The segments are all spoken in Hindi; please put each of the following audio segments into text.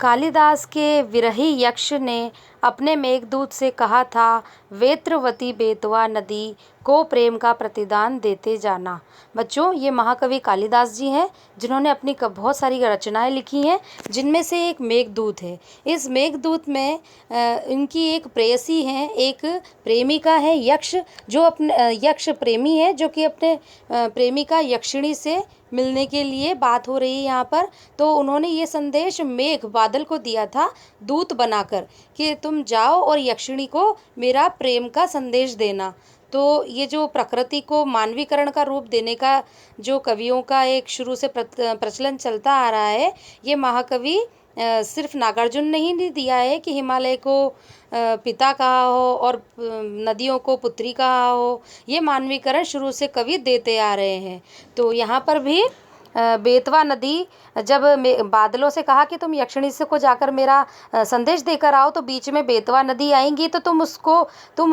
कालिदास के विरही यक्ष ने अपने मेघदूत से कहा था, वेत्रवती बेतवा नदी को प्रेम का प्रतिदान देते जाना। बच्चों, ये महाकवि कालिदास जी हैं जिन्होंने अपनी बहुत सारी रचनाएं लिखी हैं, जिनमें से एक मेघदूत है। इस मेघदूत में इनकी एक प्रेयसी हैं, एक प्रेमिका है यक्ष, जो अपने यक्ष प्रेमी है, जो कि अपने प्रेमिका यक्षिणी से मिलने के लिए बात हो रही है यहाँ पर। तो उन्होंने ये संदेश मेघ बादल को दिया था दूत बनाकर कि तुम जाओ और यक्षिणी को मेरा प्रेम का संदेश देना। तो ये जो प्रकृति को मानवीकरण का रूप देने का जो कवियों का एक शुरू से प्रचलन चलता आ रहा है, ये महाकवि सिर्फ नागार्जुन ने ही नहीं दिया है कि हिमालय को पिता कहा हो और नदियों को पुत्री कहा हो। ये मानवीकरण शुरू से कवि देते आ रहे हैं। तो यहाँ पर भी बेतवा नदी जब बादलों से कहा कि तुम यक्षिणी से को जाकर मेरा संदेश देकर आओ, तो बीच में बेतवा नदी आएंगी तो तुम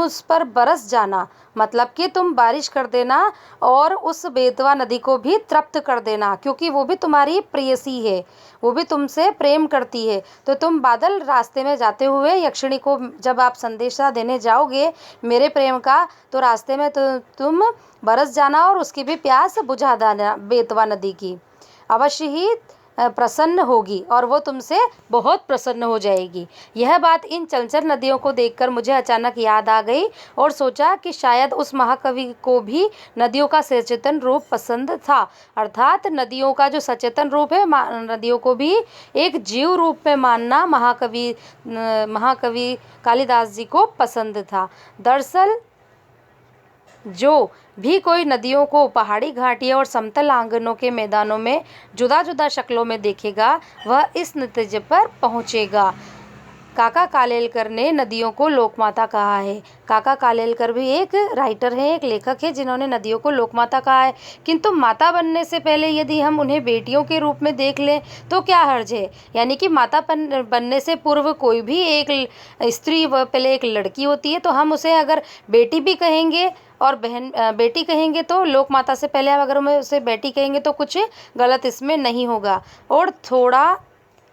उस पर बरस जाना, मतलब कि तुम बारिश कर देना और उस बेतवा नदी को भी तृप्त कर देना, क्योंकि वो भी तुम्हारी प्रेयसी है, वो भी तुमसे प्रेम करती है। तो तुम बादल रास्ते में जाते हुए यक्षिणी को जब आप संदेशा देने जाओगे मेरे प्रेम का, तो रास्ते में तो तुम बरस जाना और उसकी भी प्यास बुझा देना। बेतवा नदी की अवश्य ही प्रसन्न होगी और वो तुमसे बहुत प्रसन्न हो जाएगी। यह बात इन चंचल नदियों को देखकर मुझे अचानक याद आ गई और सोचा कि शायद उस महाकवि को भी नदियों का सचेतन रूप पसंद था, अर्थात नदियों का जो सचेतन रूप है, नदियों को भी एक जीव रूप में मानना महाकवि कालिदास जी को पसंद था। दरअसल जो भी कोई नदियों को पहाड़ी घाटियों और समतल आंगनों के मैदानों में जुदा जुदा शक्लों में देखेगा, वह इस नतीजे पर पहुंचेगा। काका कालेलकर ने नदियों को लोकमाता कहा है। काका कालेलकर भी एक राइटर है, एक लेखक है, जिन्होंने नदियों को लोकमाता कहा है। किंतु माता बनने से पहले यदि हम उन्हें बेटियों के रूप में देख लें तो क्या हर्ज है। यानी कि माता बनने से पूर्व कोई भी एक स्त्री व पहले एक लड़की होती है, तो हम उसे अगर बेटी भी कहेंगे और बेटी कहेंगे तो लोकमाता से पहले अगर हम उसे बेटी कहेंगे तो कुछ गलत इसमें नहीं होगा। और थोड़ा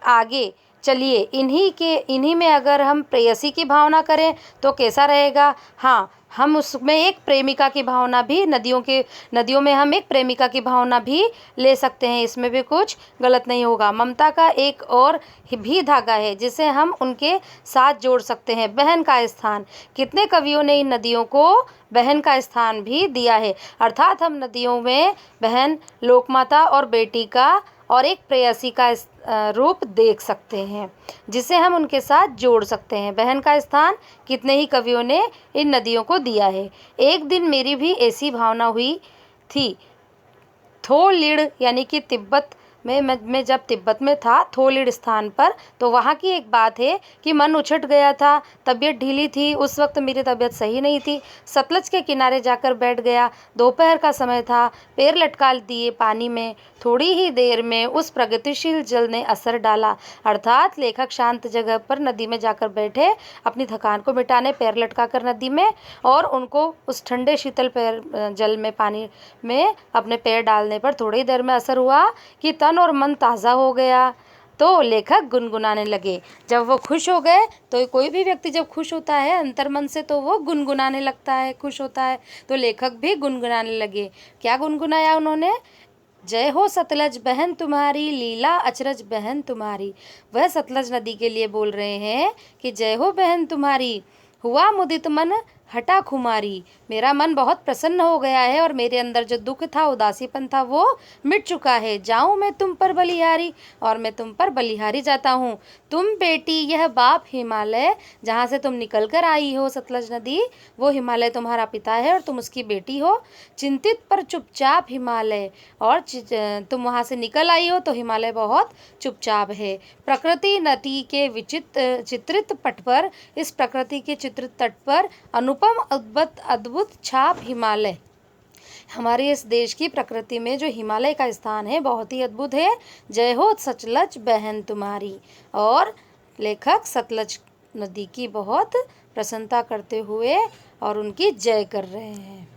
आगे चलिए, इन्हीं में अगर हम प्रेयसी की भावना करें तो कैसा रहेगा। हाँ, हम उसमें एक प्रेमिका की भावना भी नदियों में हम एक प्रेमिका की भावना भी ले सकते हैं, इसमें भी कुछ गलत नहीं होगा। ममता का एक और भी धागा है जिसे हम उनके साथ जोड़ सकते हैं, बहन का स्थान। कितने कवियों ने इन नदियों को बहन का स्थान भी दिया है, अर्थात हम नदियों में बहन, लोकमाता और बेटी का और एक प्रेयसी का रूप देख सकते हैं, जिसे हम उनके साथ जोड़ सकते हैं। बहन का स्थान कितने ही कवियों ने इन नदियों को दिया है। एक दिन मेरी भी ऐसी भावना हुई थी। थोलिड़ यानी कि तिब्बत में मैं जब तिब्बत में था, थोलिड़ स्थान पर, तो वहाँ की एक बात है कि मन उछट गया था, तबीयत ढीली थी। उस वक्त मेरी तबीयत सही नहीं थी। सतलज के किनारे जाकर बैठ गया। दोपहर का समय था। पैर लटका दिए पानी में। थोड़ी ही देर में उस प्रगतिशील जल ने असर डाला, अर्थात लेखक शांत जगह पर नदी में जाकर बैठे, अपनी थकान को मिटाने पैर लटका कर नदी में, और उनको उस ठंडे शीतल जल में, पानी में अपने पैर डालने पर थोड़ी देर में असर हुआ कि तन और मन ताज़ा हो गया। तो लेखक गुनगुनाने लगे। जब वो खुश हो गए, तो कोई भी व्यक्ति जब खुश होता है अंतर्मन से तो वो गुनगुनाने लगता है, खुश होता है। तो लेखक भी गुनगुनाने लगे। क्या गुनगुनाया उन्होंने? जय हो सतलज बहन तुम्हारी, लीला अचरज बहन तुम्हारी। वह सतलज नदी के लिए बोल रहे हैं कि जय हो बहन तुम्हारी। हुआ मुदित मन हटा खुमारी। मेरा मन बहुत प्रसन्न हो गया है और मेरे अंदर जो दुख था, उदासीपन था, वो मिट चुका है। जाऊं मैं तुम पर बलिहारी, और मैं तुम पर बलिहारी जाता हूँ। तुम बेटी यह बाप हिमालय, जहाँ से तुम निकल कर आई हो सतलज नदी, वो हिमालय तुम्हारा पिता है और तुम उसकी बेटी हो। चिंतित पर चुपचाप हिमालय, और तुम वहाँ से निकल आई हो तो हिमालय बहुत चुपचाप है। प्रकृति नदी के चित्रित पट पर, इस प्रकृति के चित्रित तट पर अनुपम अद्भुत छाप हिमालय। हमारे इस देश की प्रकृति में जो हिमालय का स्थान है बहुत ही अद्भुत है। जय हो सतलज बहन तुम्हारी। और लेखक सतलज नदी की बहुत प्रशंसा करते हुए और उनकी जय कर रहे हैं।